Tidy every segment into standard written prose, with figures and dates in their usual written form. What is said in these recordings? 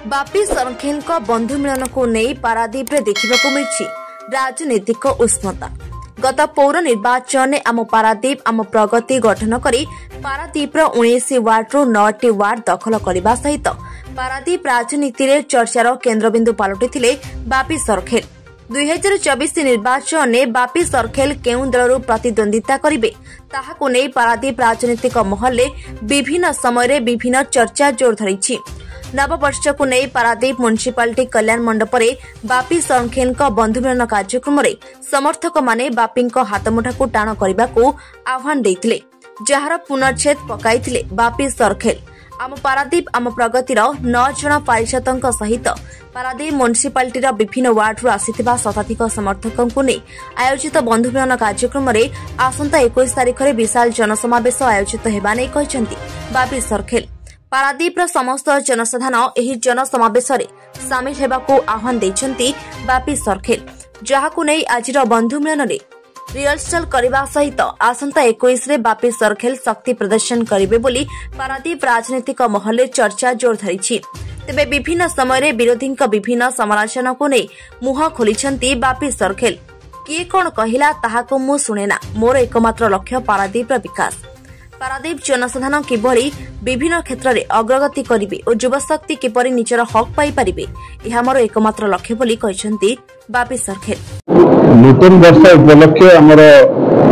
बापी सरखेल बंधु मिलन को नहीं पारादीप रे देखा मिली राजनीतिक उष्णता। गत पौर निर्वाचन में आम पारादीप आम प्रगति गठन करी पारादीप 19 वार्ड रु 9टी वार्ड दखल करने सहित पारादीप राजनीति रे चर्चार केन्द्रबिंदु पलटिथिले बापी सरखेल। 2024 निर्वाचन में बापी सरखेल केउ दलरू प्रतिद्वंदिता करिवे ताहाकु नै पारादीप राजनीतिक महल विभिन्न समय विभिन्न चर्चा जोर धरिछि। नववर्ष को नहीं पारादीप म्युनिसिपालिटी कल्याण मंडप में बापी सरखेल बंधु मिलन कार्यक्रम में समर्थक माने बापी हाथमुठा को टाण करने को आह्वान देते जार पुनर्छेद पकाई बापी सरखेल। आम पारादीप आम प्रगतिर 9 जन पारिषदों सहित पारादीप म्युनिसिपालिटी विभिन्न वार्ड आसिथिबा शताधिक समर्थकों को नहीं आयोजित बंधु मिलन कार्यक्रम में आसंता 21 तारिख में विशाल जनसमावेश आयोजित होगा नहीं कहते बापी सरखेल। पारादीप समस्त जनसाधारण एही जनसमावेश सामिल हेबाकू आह्वान देइछन्ति बापी सरखेल, जहाकू नै आजिर बंधु मिलन रे रिहर्सल करबा सहित आसंता 21 रे बापी सरखेल शक्ति प्रदर्शन करिवे बोली पारादीप राजनीतिक महल चर्चा जोर धरिछि। तेबे विभिन्न समय विरोधी विभिन्न समालोचना को नै मुह खोलिछन्ति बापी सरखेल। किए कोन कहिला ताहाको मु सुनेना, मोर एकमात्र लक्ष्य पारादीप विकास। पारादीप जनसाधारण किभली विभिन्न क्षेत्र में अग्रगति करिवे और युवशक्ति किपरि निजर हक पाई परिबे यह मोर एकमात्र लक्ष्य बोली कहछन्ति बापी सरखेल। नूतन वर्ष उपलक्षे हमर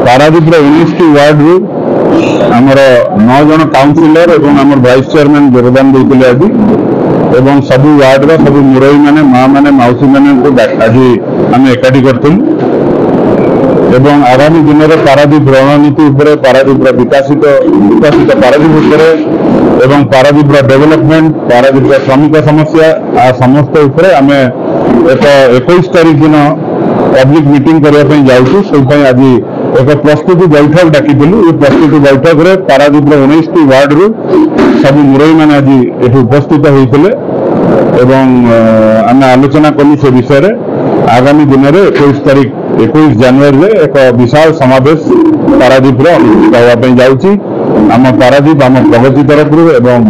पारादीप 19 वार्ड रु हमर 9 जन काउंसिलर एवं हमर वाइस चेयरमैन योगदान देइतले आदि एवं सब वार्ड रा सब मुरई माने मां माने मौसी माने को आज हम एकाठी करथुन एवं आगामी दिन में पारादीप रणनीति पारादीप विकसित पारादीप एवं पारादीप डेवलपमेंट पारादीप श्रमिक समस्या आ समस्त आम एक 21 तारीख दिन पब्लिक मीटिंग करने जाऊँ से आज एक प्रस्तुति बैठक डाकिलु। ये प्रस्तुति बैठक में पारादीप 19 वार्ड रु सब मुरई मैंने आज ये उपस्थित होते आम आलोचना कलु से विषय आगामी दिन में 21 जनवरी में एक विशाल समावेश पारादीप अनुष्ठित होगापी जाऊँगी। आम पारादीप आम प्रगति तरफ एवं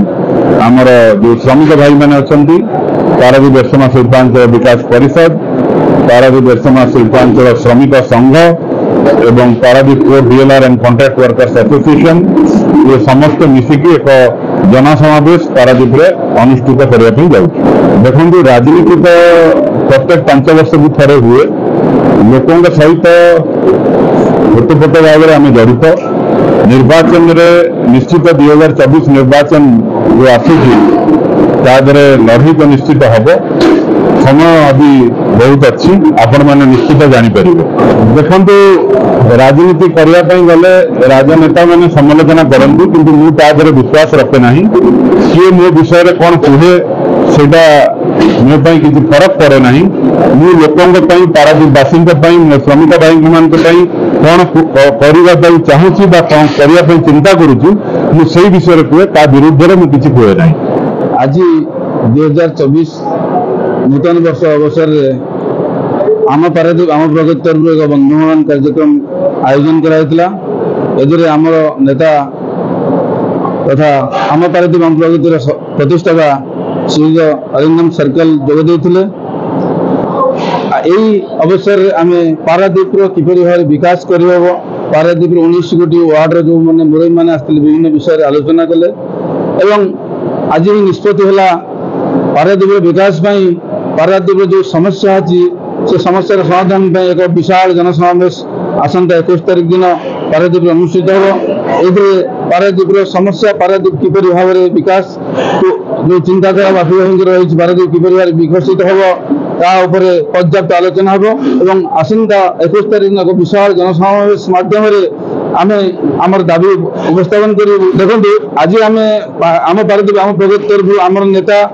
आमर जो श्रमिक भाई मैंने अच्छा पारादीप एरसमा शिल्पांचल विकास परिषद पारादीप एरसमा शिल्पांचल श्रमिक संघ एवं Paradip core DLR and contract workers association ये समस्त मिसिकी एक जनसमावेश पारादीप अनुष्ठित करने जाऊँगी। देखो राजनीति तो प्रत्येक 5 वर्ष को थे हुए लोकों सहित फोटोफोट भाव में आम जड़ित निर्वाचन में निश्चित 2024 निर्वाचन जो आसूची लड़ाई तो निश्चित हम समय अभी बहुत अच्छी आपण मैंने निश्चित जापर। देखु राजनीति करने गले राजनेता मैंने समालोचना करती किंतु मुझे विश्वास रखे ना सी मो विषय कौन कहे सेटा मो किसी फरक पड़े ना मु लोकों पारादीप बासिंदा श्रमिक भाई मान कौन करने चाहूँगी कौन करने चिंता करुँ से विषय कहे ता विरुद्ध में किसी कहे ना। आज 2024 नूतन वर्ष अवसर आम पारादीप आम प्रगति तरफ एक बंधुमान कार्यक्रम आयोजन कराइला। आमर नेता तथा आम पारादीप आम प्रगतिर प्रतिष्ठाता श्री अरिंदम सर्कल जोगदे यही अवसर आम पारादीप किपरि भाव विकास कर पारादीप 19 गोटी वार्ड जो मैंने मुरई मैंने आसते विभिन्न विषय आलोचना कले एवं आज निष्पत्ति है पारादीप विकास पारादीप जो समस्या अच्छी से समस्या समाधान एक विशाल जनसमावेश आसंता 21 तारीख दिन पारादीप अनुष्ठित हो। पारादीप समस्या पारादीप किपरि भाव विकास जो चिंताधारा बापी भाई रही पारादीप किपरि भाव विकसित हम पर्याप्त आलोचना हम आसंता 21 तारीख दिन एक विशाल जनसमावेश माध्यम आम आमर दाबी उपस्थापन कर। देखो आज आम आम पारादीप आम प्रगति तरफ आमर नेता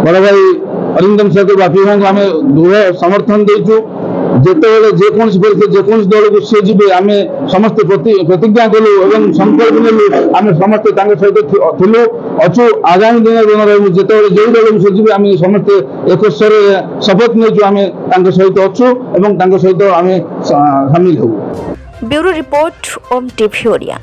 बड़ भाई अरिंदम सर्कल बापी भाई आम दृढ़ समर्थन देचु जिते जेको दल को सी जी आम समस्त प्रतिज्ञा कलु और संकल्प नेलु आम समस्त सहित थिलु अच्छु आगामी दिन रही जिते जो दल को सी आम समस्ते एक स्वर शपथ नहीं आम सहित अच्छु और सहित आम सामिल हो। ब्यूरो रिपोर्ट ओम टीवी ओडिया।